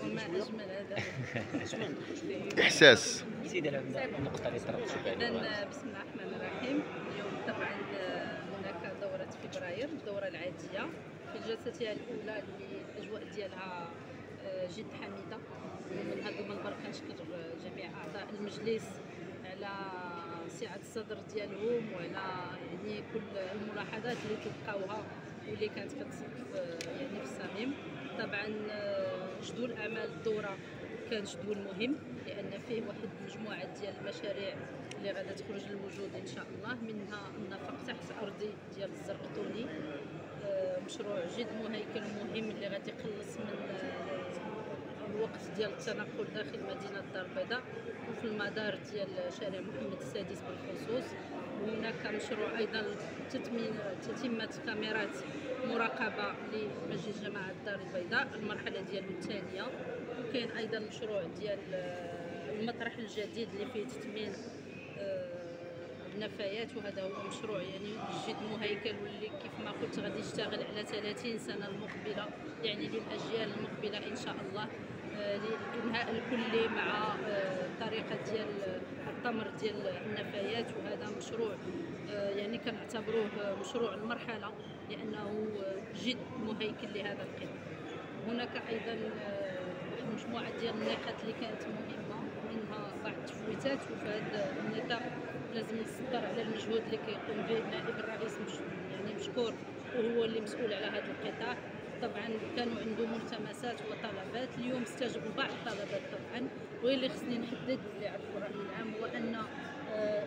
وما اجمل هذا احساس. سيدي على النقطه اللي طرحت شي بعد. إذن بسم الله الرحمن الرحيم. اليوم طبعا هناك دورة فبراير، الدورة العادية في جلستها الأولى اللي الأجواء ديالها جد حميدة. ومن هذا المنبر كنشكر جميع أعضاء المجلس على سعة الصدر ديالهم وعلى يعني كل الملاحظات اللي تلقاوها واللي كانت كتصب يعني في الصميم. طبعا جدول أعمال الدورة كان جدول مهم لان فيه واحد مجموعه ديال المشاريع اللي غادا تخرج للوجود ان شاء الله، منها النفق تحت ارضي ديال الزرقطوني، مشروع جد مهيكل مهم اللي غادي يقلص من الوقت ديال التنقل داخل مدينه الدار البيضاء وفي المدار ديال شارع محمد السادس بالخصوص. وهناك مشروع ايضا تتمه كاميرات مراقبه لمسجد جماعه الدار البيضاء المرحله ديالو الثانيه. وكاين ايضا مشروع ديال المطرح الجديد اللي فيه تثمين النفايات، وهذا هو مشروع يعني جد مهيكل واللي كيف ما قلت غادي يشتغل على 30 سنه المقبله، يعني للاجيال المقبله ان شاء الله، للانهاء الكلي مع الطريقه ديال التمر ديال النفايات. وهذا مشروع يعني كنعتبروه مشروع المرحله لانه جد مهيكل لهذا القطاع. هناك ايضا مجموعه ديال النقاط اللي كانت مهمه، منها بعض التفويتات، وفي هذا النطاق لازم نصبر على المجهود اللي كيقوم به نائب الرئيس يعني مشكور وهو اللي مسؤول على هذا القطاع. طبعا كانوا عنده ملتمسات وطلبات، اليوم استجبوا بعض الطلبات طبعا. واللي خصني نحدد اللي عرفوا الراي العام هو ان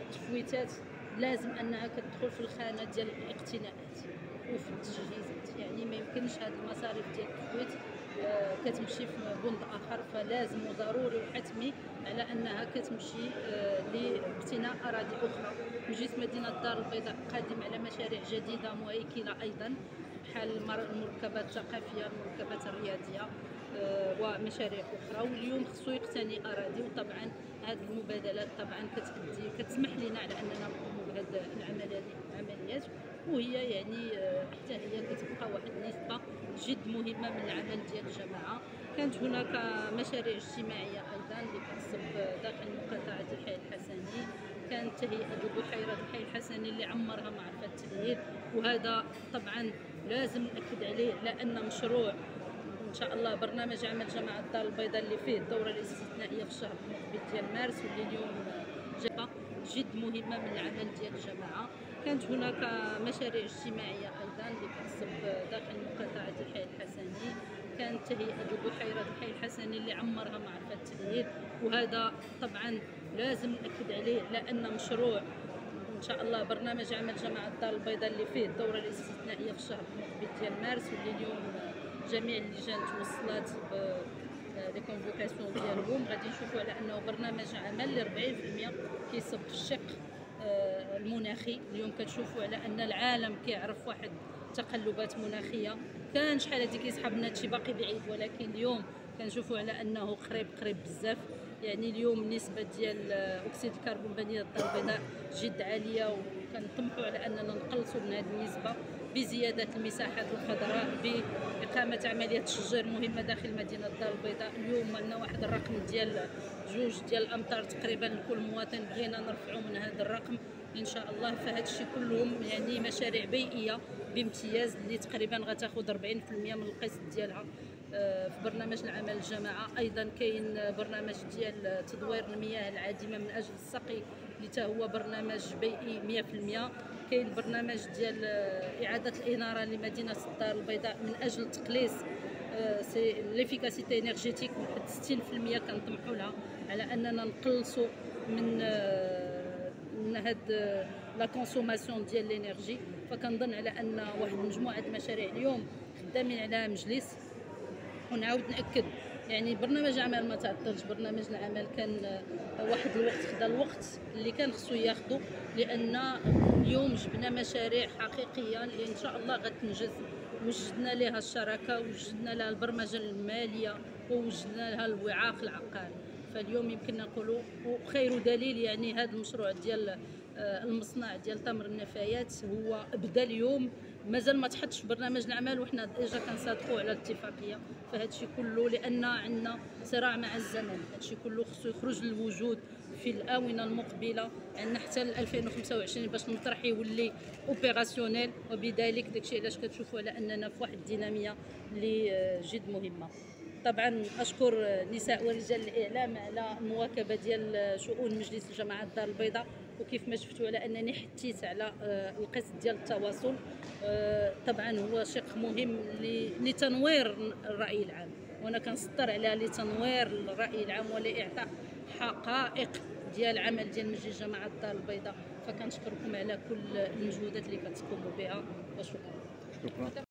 التفويتات لازم انها كتدخل في الخانه ديال الاقتناءات وفي التجهيزات، يعني ما يمكنش هذه المصاريف ديال التفويت كتمشي في بند اخر، فلازم وضروري وحتمي على انها كتمشي لاقتناء اراضي اخرى. مجلس مدينه الدار البيضاء قادم على مشاريع جديده مهيكله ايضا بحال المركبات الثقافيه، المركبات الرياضيه ومشاريع اخرى. واليوم خصو يقتني اراضي، وطبعا هذه المبادلات طبعا كتسمح لنا على اننا نقوموا بهذه العمليات، وهي يعني حتى هي كتبقى واحد النسبه جد مهمه من العمل ديال الجماعه. كانت هناك مشاريع اجتماعيه ايضا اللي كتصب داخل مقاطعه الحي الحسني، كانت تهيئه بحيره الحي الحسني اللي عمرها معرفه التدهير، وهذا طبعا لازم ناكد عليه لان مشروع ان شاء الله برنامج عمل جماعه الدار البيضاء اللي فيه الدوره الاستثنائيه في الشهر المقبل ديال مارس واللي اليوم جاء جد مهمه من العمل ديال الجماعه. كانت هناك مشاريع اجتماعيه ايضا اللي كتصب داخل مقاطعه الحي الحسني، كانت تهيئه بحيره الحي الحسني اللي عمرها معرفه التدهير، وهذا طبعا لازم ناكد عليه لان مشروع ان شاء الله برنامج عمل جماعه الدار البيضاء اللي فيه الدوره الاستثنائيه في الشهر المقبل ديال مارس واللي اليوم جميع اللجان توصلات لي كونفوكاسيون ديالهم. غادي نشوفوا على انه برنامج عمل ل 40% كيصب في الشق المناخي. اليوم كتشوفوا على ان العالم كيعرف واحد تقلبات مناخيه، كان شحال هادي كيسحب لنا هادشي باقي بعيد، ولكن اليوم كنشوفوا على انه قريب بزاف. يعني اليوم النسبه ديال اكسيد الكربون مدينه الدار البيضاء جد عاليه، وكنطمحوا على اننا نقلصوا من هذه النسبه بزياده المساحات الخضراء، باقامه عمليه تشجير مهمه داخل مدينه الدار البيضاء. اليوم عندنا واحد الرقم ديال 2 ديال الامتار تقريبا لكل مواطن، بغينا نرفعوا من هذا الرقم ان شاء الله. فهاد الشيء كلهم يعني مشاريع بيئيه بامتياز اللي تقريبا غتاخذ 40% من القسط ديالها في برنامج العمل الجماعه. ايضا كاين برنامج ديال تدوير المياه العادمه من اجل السقي اللي تا هو برنامج بيئي 100%. كاين برنامج ديال اعاده الاناره لمدينه الدار البيضاء من اجل تقليص ليفيكاسيتي انرجيتيك بواحد 60% كنطمحوا لها على اننا نقلصوا من هاد لا كونسوماسيون ديال الانرجي. فكنظن على ان واحد مجموعه المشاريع اليوم خدامين عليها مجلس. ونعاود ناكد يعني برنامج عمل ما تعطلش، برنامج العمل كان واحد الوقت خدا الوقت اللي كان خصو ياخذه، لان اليوم جبنا مشاريع حقيقيه اللي ان شاء الله غتنجز. وجدنا لها الشراكه، وجدنا لها البرمجه الماليه، ووجدنا لها الوعاء العقاري. فاليوم يمكن نقولوا وخير دليل يعني هذا المشروع ديال المصنع ديال تمر النفايات هو بدا اليوم، مازال ما تحطش في برنامج الاعمال، وحنا ديجا كنصادقوا على الاتفاقيه. فهذا الشيء كله لان عندنا صراع مع الزمن، هذا الشيء كله خصو يخرج للوجود في الاونه المقبله، عندنا حتى ل 2025 باش المطرح يولي اوبيراسيونيل. وبذلك داكشي علاش كتشوفوا على اننا في واحد الديناميه اللي جد مهمه. طبعا اشكر نساء ورجال الاعلام على المواكبه ديال شؤون مجلس جماعه الدار البيضاء، وكيف ما شفتوا على انني حثيت على القسط ديال التواصل. طبعا هو شق مهم لتنوير الراي العام، وانا كنسطر على لتنوير الراي العام ولاعطاء حقائق ديال العمل ديال مجلس جماعه الدار البيضاء. فكنشكركم على كل المجهودات اللي كتقوموا بها، وشكرا.